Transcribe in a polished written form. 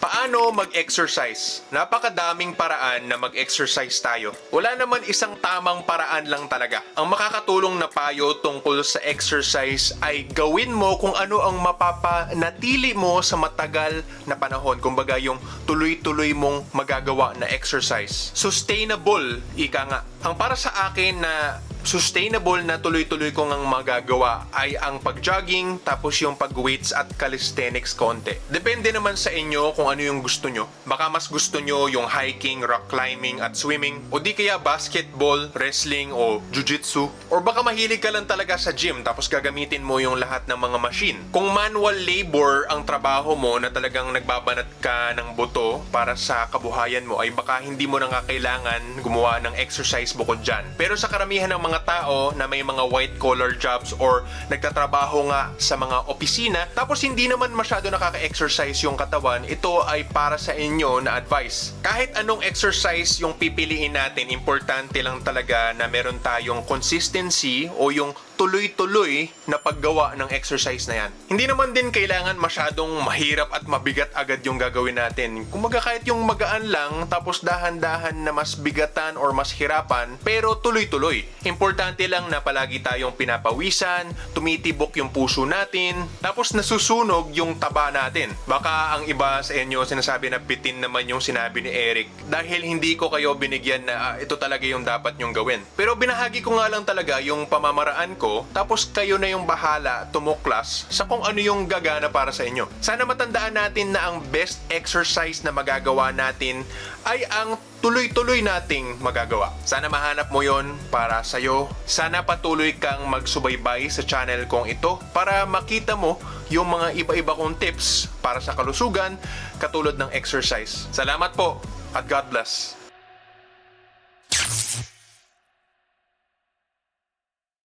Paano mag-exercise? Napakadaming paraan na mag-exercise tayo. Wala naman isang tamang paraan lang talaga. Ang makakatulong na payo tungkol sa exercise ay gawin mo kung ano ang mapapanatili mo sa matagal na panahon. Kumbaga yung tuloy-tuloy mong magagawa na exercise. Sustainable, ika nga. Ang para sa akin na sustainable na tuloy-tuloy kong ang magagawa ay ang pag-jogging tapos yung pag-weights at calisthenics konti. Depende naman sa inyo kung ano yung gusto nyo. Baka mas gusto nyo yung hiking, rock climbing at swimming o di kaya basketball, wrestling o jiu-jitsu. Or baka mahilig ka lang talaga sa gym tapos gagamitin mo yung lahat ng mga machine. Kung manual labor ang trabaho mo na talagang nagbabanat ka ng buto para sa kabuhayan mo ay baka hindi mo na nga kailangan gumawa ng exercise bukod dyan. Pero sa karamihan ng mga tao na may mga white collar jobs or nagtatrabaho nga sa mga opisina tapos hindi naman masyado nakaka-exercise yung katawan, ito ay para sa inyo na advice. Kahit anong exercise yung pipiliin natin, importante lang talaga na meron tayong consistency o yung tuloy-tuloy na paggawa ng exercise na yan. Hindi naman din kailangan masyadong mahirap at mabigat agad yung gagawin natin. Kumbaga kahit yung magaan lang tapos dahan-dahan na mas bigatan or mas hirapan pero tuloy-tuloy. Importante lang na palagi tayong pinapawisan, tumitibok yung puso natin, tapos nasusunog yung taba natin. Baka ang iba sa inyo sinasabi na bitin naman yung sinabi ni Eric dahil hindi ko kayo binigyan na ito talaga yung dapat nyong gawin. Pero binahagi ko nga lang talaga yung pamamaraan ko tapos kayo na yung bahala tumuklas sa kung ano yung gagana para sa inyo. Sana matandaan natin na ang best exercise na magagawa natin ay ang tuloy-tuloy nating magagawa. Sana mahanap mo yon para sa'yo. Sana patuloy kang magsubaybay sa channel kong ito para makita mo yung mga iba-iba kong tips para sa kalusugan katulad ng exercise. Salamat po at God bless.